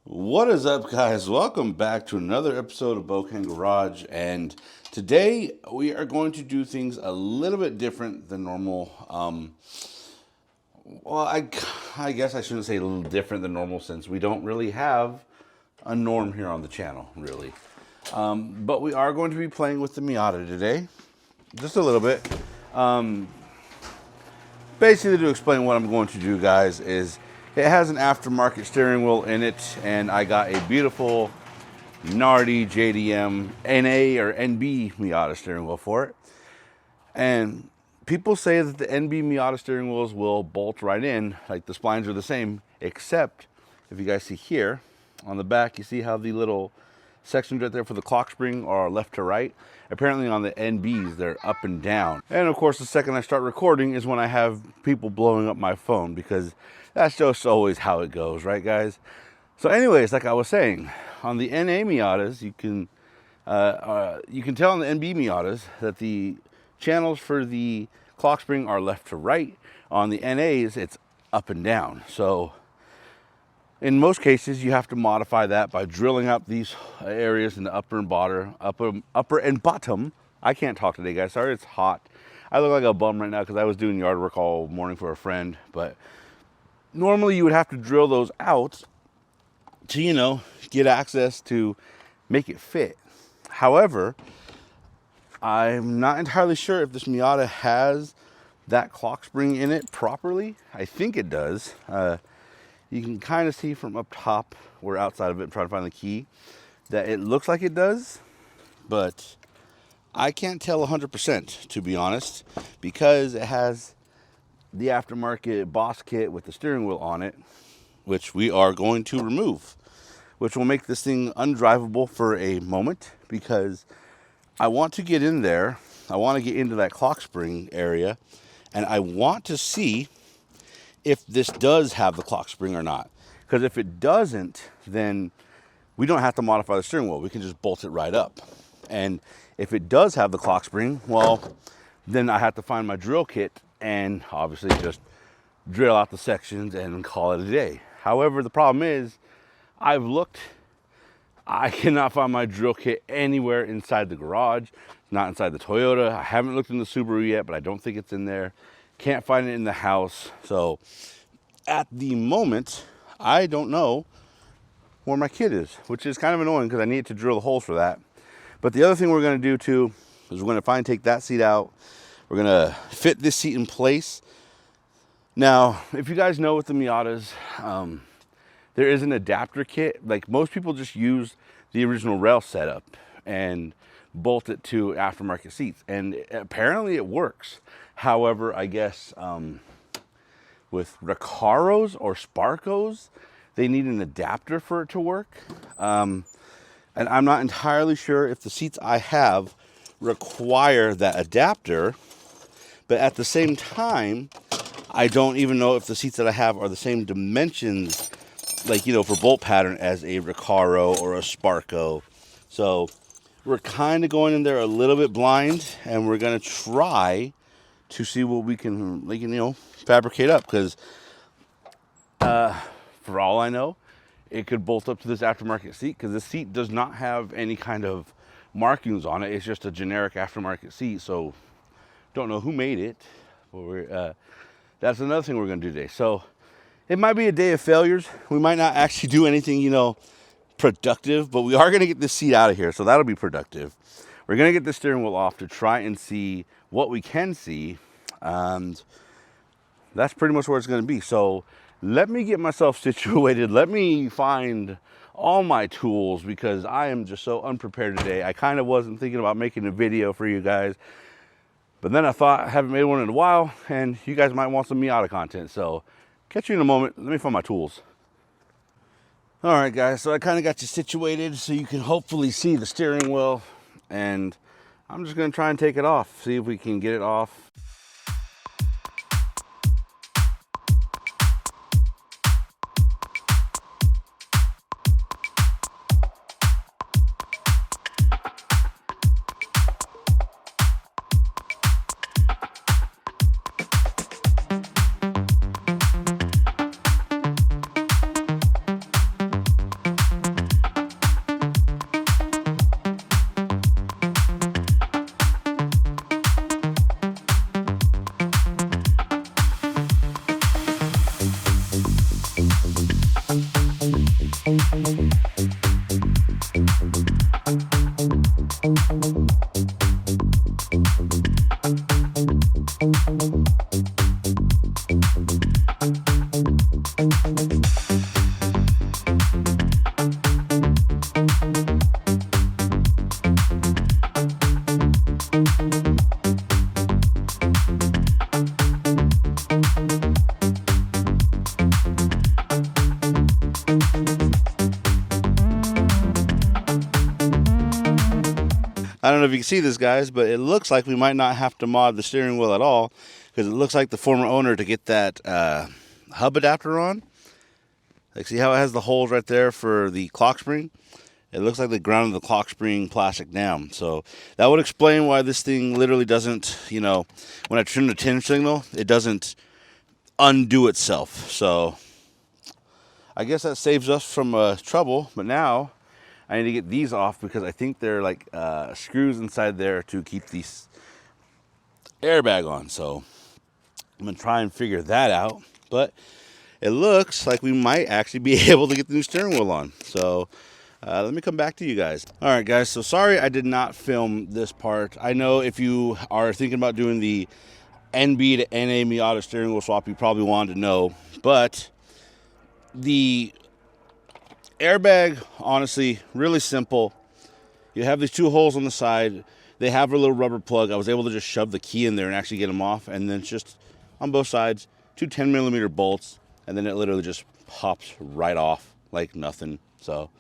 What is up, guys? Welcome back to another episode of Bocan Garage. And today we are going to do things a little bit different than normal. I guess I shouldn't say a little different than normal since we don't really have a norm here on the channel, really. But we are going to be playing with the Miata today, just a little bit. Basically, to explain what I'm going to do, guys, is it has an aftermarket steering wheel in it, and I got a beautiful Nardi JDM NA or NB Miata steering wheel for it. And people say that the NB Miata steering wheels will bolt right in, like the splines are the same, except if you guys see here on the back, you see how the little sections right there for the clock spring are left to right. Apparently on the NBs, they're up and down. And of course, the second I start recording is when I have people blowing up my phone, because that's just always how it goes, right, guys? So anyways, like I was saying, on the NA Miatas, you can tell on the NB Miatas that the channels for the clock spring are left to right. On the NAs, it's up and down. So in most cases, you have to modify that by drilling up these areas in the upper and bottom. I can't talk today, guys. Sorry, it's hot. I look like a bum right now because I was doing yard work all morning for a friend. But normally you would have to drill those out to, get access to make it fit. However, I'm not entirely sure if this Miata has that clock spring in it properly. I think it does. You can kind of see from up top, or outside of it, I'm trying to find the key, that it looks like it does, but I can't tell 100%, to be honest, because it has the aftermarket Boss kit with the steering wheel on it, which we are going to remove, which will make this thing undrivable for a moment, because I want to get in there. I want to get into that clock spring area, and I want to see if this does have the clock spring or not. Because if it doesn't, then we don't have to modify the steering wheel. We can just bolt it right up. And if it does have the clock spring, well, then I have to find my drill kit and obviously just drill out the sections and call it a day. However, the problem is, I've looked, I cannot find my drill kit anywhere inside the garage, not inside the Toyota. I haven't looked in the Subaru yet, but I don't think it's in there. Can't find it in the house. So at the moment, I don't know where my kit is, which is kind of annoying because I need to drill the holes for that. But the other thing we're going to do too is we're going to take that seat out. We're going to fit this seat in place. Now, if you guys know with the Miatas, there is an adapter kit. Like most people just use the original rail setup and bolt it to aftermarket seats, and apparently it works. However, I guess with Recaros or Sparcos, they need an adapter for it to work. And I'm not entirely sure if the seats I have require that adapter, but at the same time, I don't even know if the seats that I have are the same dimensions, like, for bolt pattern as a Recaro or a Sparco. So we're kind of going in there a little bit blind, and we're going to try to see what we can, fabricate up. Because for all I know, it could bolt up to this aftermarket seat, because this seat does not have any kind of markings on it. It's just a generic aftermarket seat. So don't know who made it. But that's another thing we're going to do today. So it might be a day of failures. We might not actually do anything, productive, but we are going to get this seat out of here. So that'll be productive. We're going to get the steering wheel off to try and see what we can see. And that's pretty much where it's going to be. So let me get myself situated. Let me find all my tools, because I am just so unprepared today. I kind of wasn't thinking about making a video for you guys, but then I thought I haven't made one in a while, and you guys might want some Miata content. So catch you in a moment. Let me find my tools. All right, guys, so I kind of got you situated so you can hopefully see the steering wheel, and I'm just going to try and take it off, see if we can get it off. I don't know if you can see this, guys, but it looks like we might not have to mod the steering wheel at all, because it looks like the former owner, to get that hub adapter on, like, see how it has the holes right there for the clock spring? It looks like they grounded the clock spring plastic down. So that would explain why this thing literally doesn't, you know, when I turn the tinge signal, it doesn't undo itself. So I guess that saves us from trouble. But now I need to get these off, because I think they're like screws inside there to keep these airbag on. So I'm gonna try and figure that out. But it looks like we might actually be able to get the new steering wheel on. So let me come back to you guys. All right, guys, so sorry I did not film this part. I know if you are thinking about doing the NB to NA Miata steering wheel swap, you probably wanted to know. But the airbag, honestly, really simple. You have these two holes on the side. They have a little rubber plug. I was able to just shove the key in there and actually get them off. And then it's just on both sides, two 10mm bolts. And then it literally just pops right off like nothing. So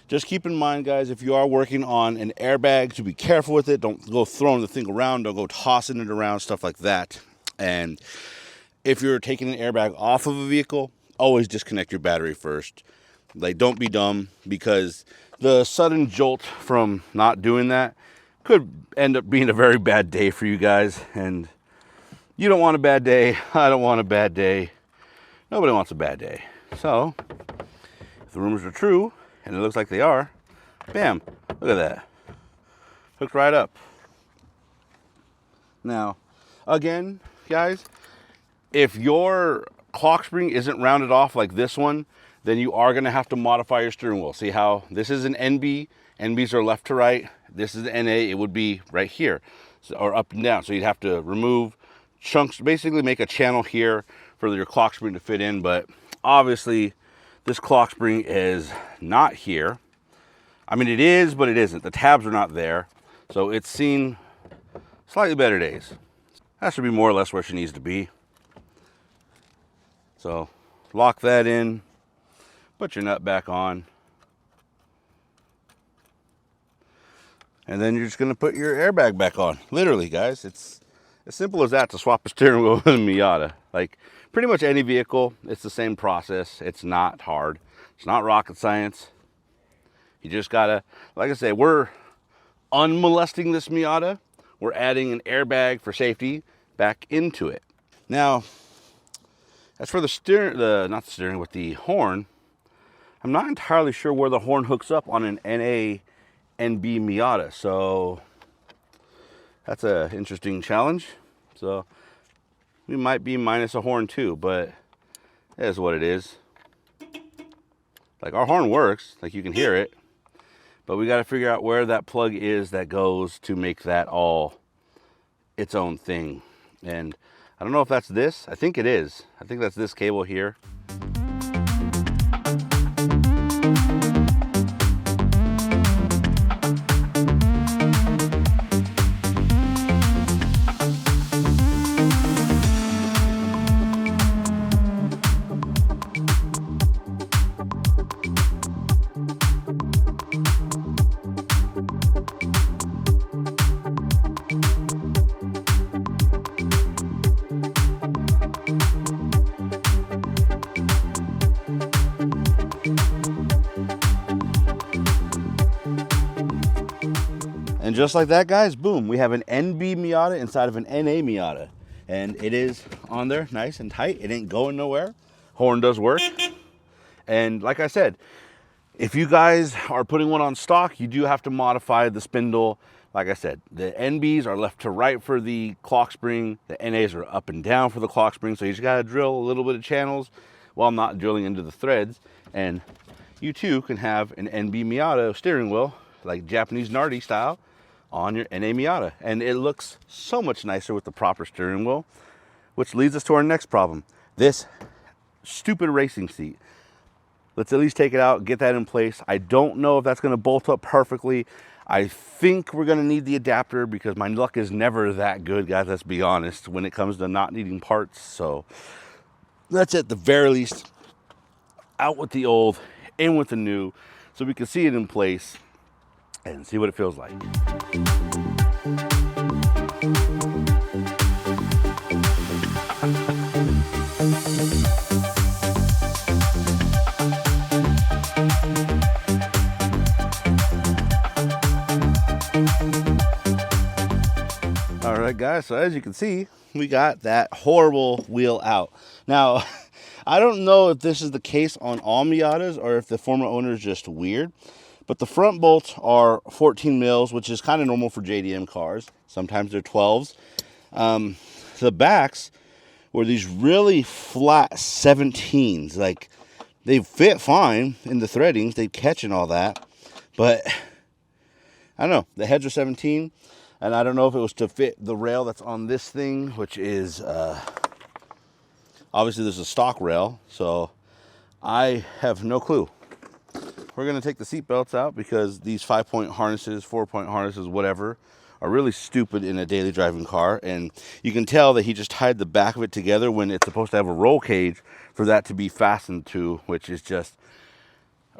just keep in mind, guys, if you are working on an airbag, to be careful with it. Don't go throwing the thing around. Don't go tossing it around, stuff like that. And if you're taking an airbag off of a vehicle, always disconnect your battery first. Like, don't be dumb, because the sudden jolt from not doing that could end up being a very bad day for you guys. And you don't want a bad day. I don't want a bad day. Nobody wants a bad day. So if the rumors are true, and it looks like they are, bam, look at that. Hooked right up. Now, again, guys, if your clock spring isn't rounded off like this one, then you are going to have to modify your steering wheel. See how this is an NB, NBs are left to right. This is the NA, it would be right here, so, or up and down. So you'd have to remove chunks, basically make a channel here for your clock spring to fit in. But obviously this clock spring is not here. I mean, it is, but it isn't. The tabs are not there. So it's seen slightly better days. That should be more or less where she needs to be. So lock that in, put your nut back on, and then you're just gonna put your airbag back on. Literally, guys, it's as simple as that to swap a steering wheel with a Miata. Like, pretty much any vehicle, it's the same process. It's not hard. It's not rocket science. You just gotta, like I say, we're unmolesting this Miata. We're adding an airbag for safety back into it. Now, as for the steering, not the steering, with the horn, I'm not entirely sure where the horn hooks up on an NA NB Miata. So that's an interesting challenge. So we might be minus a horn too, but it is what it is. Like, our horn works, like you can hear it, but we got to figure out where that plug is that goes to make that all its own thing. And I don't know if that's this. I think it is. I think that's this cable here. And just like that, guys, boom, we have an NB Miata inside of an NA Miata. And it is on there nice and tight. It ain't going nowhere. Horn does work. And like I said, if you guys are putting one on stock, you do have to modify the spindle. Like I said, the NBs are left to right for the clock spring. The NAs are up and down for the clock spring. So you just got to drill a little bit of channels while not drilling into the threads. And you too can have an NB Miata steering wheel, like Japanese Nardi style, on your NA Miata. And it looks so much nicer with the proper steering wheel, which leads us to our next problem. This stupid racing seat. Let's at least take it out, get that in place. I don't know if that's gonna bolt up perfectly. I think we're gonna need the adapter because my luck is never that good, guys, let's be honest, when it comes to not needing parts. So let's at the very least out with the old, in with the new, so we can see it in place and see what it feels like. All right, guys, so as you can see, we got that horrible wheel out. Now, I don't know if this is the case on all Miatas or if the former owner is just weird, but the front bolts are 14 mils, which is kind of normal for JDM cars. Sometimes they're 12s. The backs were these really flat 17s. Like, they fit fine in the threadings, they catch and all that, but I don't know, the heads are 17. And I don't know if it was to fit the rail that's on this thing, which is, obviously there's a stock rail, so I have no clue. We're gonna take the seat belts out because these 5-point harnesses, 4-point harnesses, whatever, are really stupid in a daily driving car. And you can tell that he just tied the back of it together when it's supposed to have a roll cage for that to be fastened to, which is just,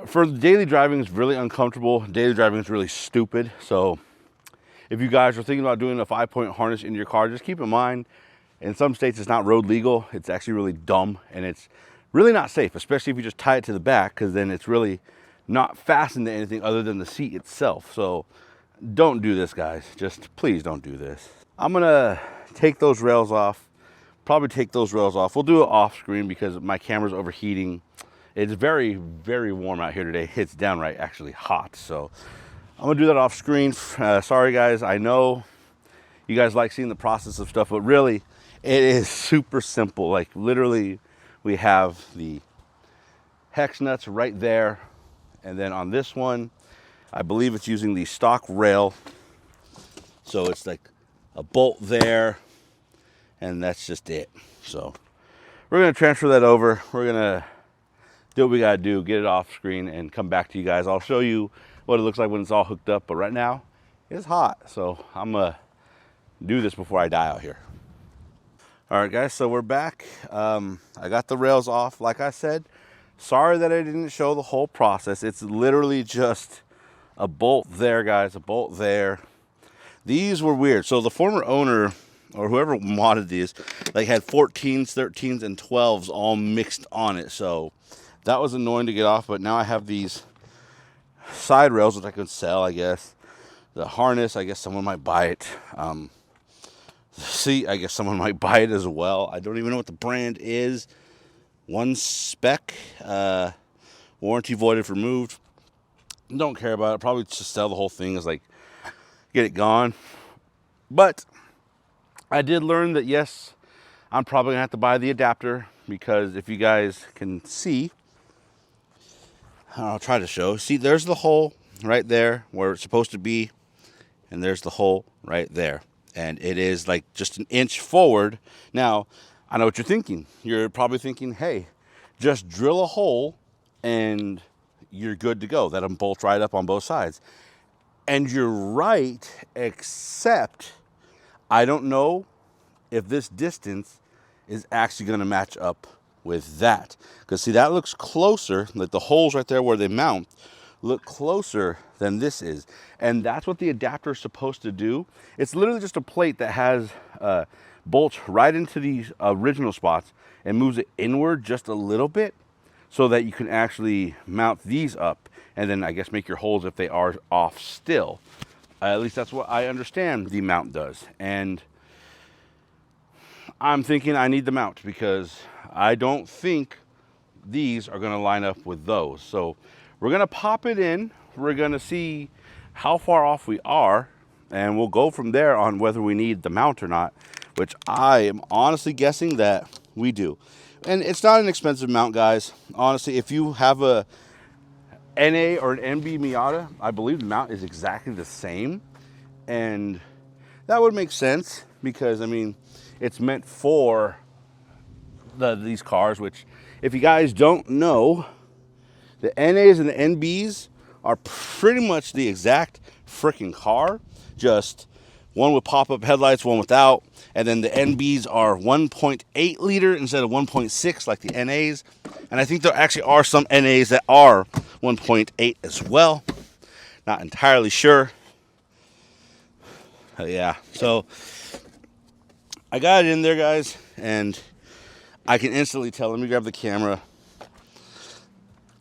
for daily driving, it's really uncomfortable. Daily driving is really stupid. So if you guys are thinking about doing a 5-point harness in your car, just keep in mind, in some states it's not road legal. It's actually really dumb, and it's really not safe, especially if you just tie it to the back, because then it's really not fastened to anything other than the seat itself. So don't do this, guys. Just please don't do this. I'm gonna take those rails off, probably take those rails off. We'll do it off screen because my camera's overheating. It's very, very warm out here today. It's downright actually hot, so I'm gonna do that off screen. Sorry guys, I know you guys like seeing the process of stuff, but really it is super simple. Like literally we have the hex nuts right there. And then on this one, I believe it's using the stock rail. So it's like a bolt there, and that's just it. So we're gonna transfer that over. We're gonna do what we gotta do, get it off screen and come back to you guys. I'll show you what it looks like when it's all hooked up, but right now it's hot, so I'm gonna do this before I die out here. All right, guys, so we're back. I got the rails off, like I said. Sorry that I didn't show the whole process. It's literally just a bolt there, guys, a bolt there. These were weird. So the former owner, or whoever modded these, like had 14s, 13s, and 12s all mixed on it. So that was annoying to get off, but now I have these side rails which I could sell, I guess. The harness, I guess someone might buy it. The seat, I guess someone might buy it as well. I don't even know what the brand is. One spec, warranty voided, removed. Don't care about it. Probably just sell the whole thing, is like get it gone. But I did learn that yes, I'm probably gonna have to buy the adapter, because if you guys can see, I'll try to show. See, there's the hole right there where it's supposed to be, and there's the hole right there. And it is like just an inch forward. Now, I know what you're thinking. You're probably thinking, hey, just drill a hole and you're good to go. That'll bolt right up on both sides. And you're right, except I don't know if this distance is actually gonna match up with that. Because see, that looks closer, like the holes right there where they mount look closer than this is. And that's what the adapter is supposed to do. It's literally just a plate that has bolts right into these original spots and moves it inward just a little bit so that you can actually mount these up and then I guess make your holes if they are off still. At least that's what I understand the mount does. And I'm thinking I need the mount because I don't think these are gonna line up with those. So we're gonna pop it in. We're gonna see how far off we are, and we'll go from there on whether we need the mount or not, which I am honestly guessing that we do. And it's not an expensive mount, guys. Honestly, if you have a NA or an NB Miata, I believe the mount is exactly the same. And that would make sense because, I mean, it's meant for these cars, which if you guys don't know, the NAs and the NBs are pretty much the exact freaking car, just one with pop-up headlights, one without, and then the NBs are 1.8 liter instead of 1.6 like the NAs, and I think there actually are some NAs that are 1.8 as well. Not entirely sure. Yeah, so I got it in there, guys, and I can instantly tell. Let me grab the camera.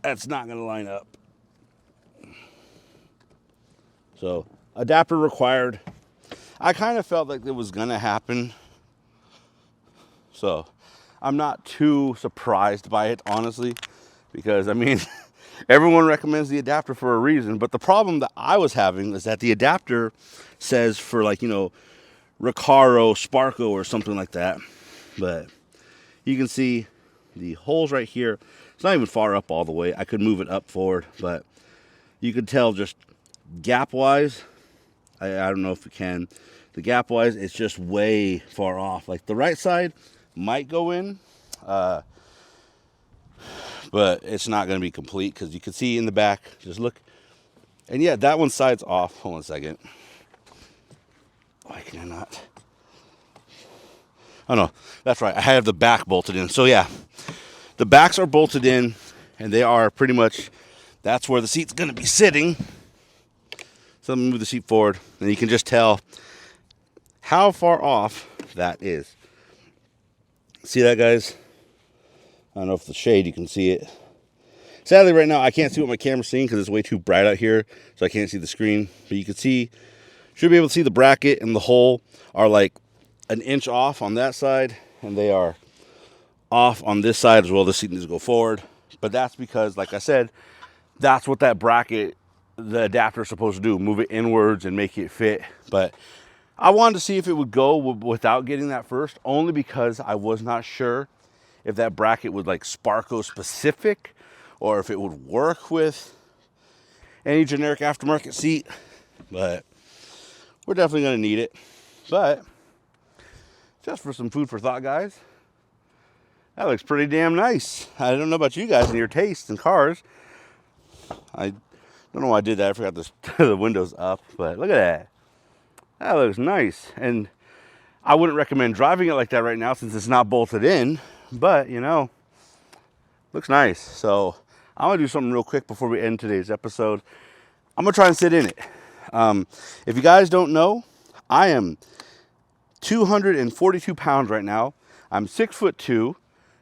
That's not going to line up. So, adapter required. I kind of felt like it was going to happen. So, I'm not too surprised by it, honestly, because, I mean, everyone recommends the adapter for a reason. But the problem that I was having is that the adapter says for, like, you know, Recaro, Sparco, or something like that. But you can see the holes right here. It's not even far up all the way. I could move it up forward, but you could tell just gap-wise, I don't know if we can. The gap-wise, it's just way far off. Like the right side might go in, but it's not going to be complete because you can see in the back. Just look. And yeah, that one side's off. Hold on a second. Why can I not? Oh no, that's right. I have the back bolted in. So yeah, the backs are bolted in, and they are pretty much, that's where the seat's going to be sitting. So let me move the seat forward, and you can just tell how far off that is. See that, guys? I don't know if the shade, you can see it. Sadly, right now, I can't see what my camera's seeing because it's way too bright out here, so I can't see the screen. But you can see, should be able to see the bracket and the hole are like an inch off on that side, and they are off on this side as well. The seat needs to go forward. But that's because, like I said, that's what that bracket, the adapter is supposed to do, move it inwards and make it fit. But I wanted to see if it would go without getting that first, only because I was not sure if that bracket was like Sparco specific or if it would work with any generic aftermarket seat. But we're definitely going to need it. But just for some food for thought, guys, that looks pretty damn nice. I don't know about you guys and your tastes in cars. I don't know why I did that. I forgot the windows up, but look at that. That looks nice. And I wouldn't recommend driving it like that right now since it's not bolted in, but you know, looks nice. So I'm gonna do something real quick before we end today's episode. I'm gonna try and sit in it. If you guys don't know, I am 242 pounds right now. I'm 6'2",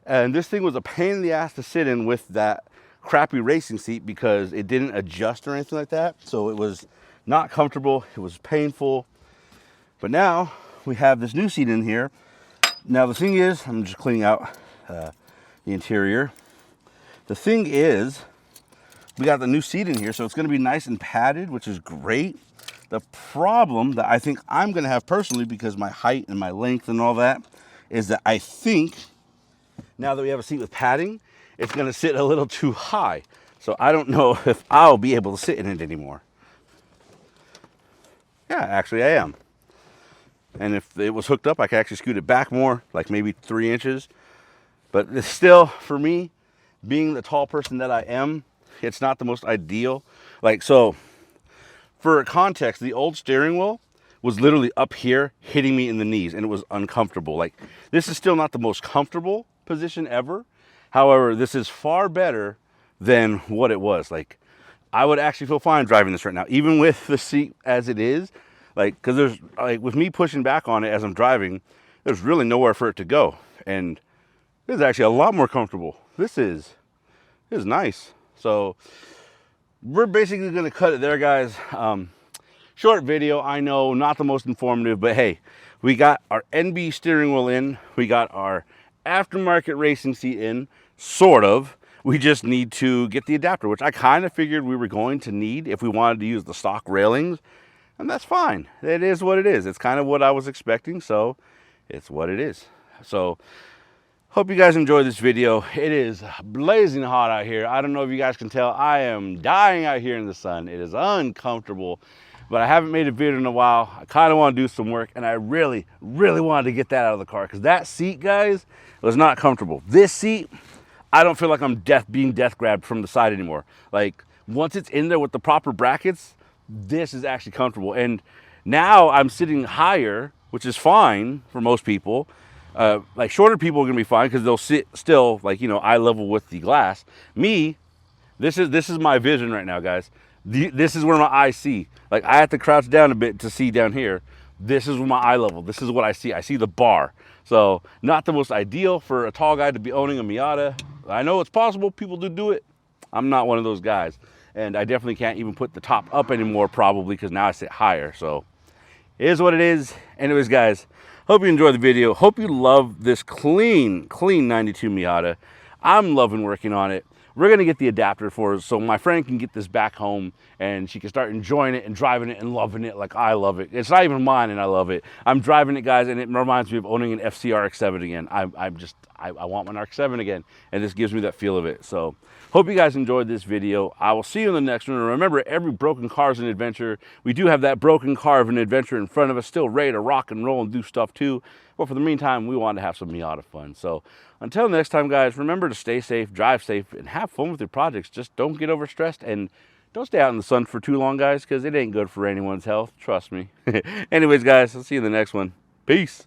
and this thing was a pain in the ass to sit in with that crappy racing seat because it didn't adjust or anything like that. So it was not comfortable. It was painful. But now we have this new seat in here. Now the thing is, I'm just cleaning out the interior. The thing is, we got the new seat in here, so it's going to be nice and padded, which is great. The problem that I think I'm going to have personally, because my height and my length and all that, is that I think now that we have a seat with padding, it's going to sit a little too high. So I don't know if I'll be able to sit in it anymore. Yeah, actually I am. And if it was hooked up, I could actually scoot it back more, like maybe 3 inches. But it's still, for me, being the tall person that I am, it's not the most ideal. Like, so, for context, the old steering wheel was literally up here, hitting me in the knees, and it was uncomfortable. Like, this is still not the most comfortable position ever. However, this is far better than what it was. Like, I would actually feel fine driving this right now, even with the seat as it is. Like, because there's, like, with me pushing back on it as I'm driving, there's really nowhere for it to go. And this is actually a lot more comfortable. This is nice. So we're basically going to cut it there, guys. Short video, I know, not the most informative, but hey, we got our NB steering wheel in. We got our aftermarket racing seat in, sort of. We just need to get the adapter, which I kind of figured we were going to need if we wanted to use the stock railings. And that's fine. It is what it is. It's kind of what I was expecting, so it's what it is. So Hope you guys enjoyed this video. It is blazing hot out here. I don't know if you guys can tell, I am dying out here in the sun. It is uncomfortable, but I haven't made a video in a while. I kind of want to do some work, and I really wanted to get that out of the car, because that seat, guys, was not comfortable. This seat, I don't feel like I'm being death grabbed from the side anymore. Like, once it's in there with the proper brackets, this is actually comfortable. And now I'm sitting higher, which is fine for most people. Like, shorter people are gonna be fine because they'll sit still, like, you know, eye level with the glass. Me, this is my vision right now, guys. This is where my eyes see. Like, I have to crouch down a bit to see down here. This is my eye level. This is what I see. I see the bar. So, not the most ideal for a tall guy to be owning a Miata. I know it's possible. People do it. I'm not one of those guys. And I definitely can't even put the top up anymore, probably, because now I sit higher. So, it is what it is. Anyways, guys, hope you enjoyed the video. Hope you love this clean 92 Miata. I'm loving working on it. We're going to get the adapter for it so my friend can get this back home and she can start enjoying it and driving it and loving it like I love it. It's not even mine and I love it. I'm driving it, guys, and it reminds me of owning an FCR X7 again. I want my RX-7 again, and this gives me that feel of it. So, hope you guys enjoyed this video. I will see you in the next one. And remember, every broken car is an adventure. We do have that broken car of an adventure in front of us, still ready to rock and roll and do stuff too. But for the meantime, we want to have some Miata fun. So, until next time, guys, remember to stay safe, drive safe, and have fun with your projects. Just don't get overstressed, and don't stay out in the sun for too long, guys, because it ain't good for anyone's health. Trust me. Anyways, guys, I'll see you in the next one. Peace.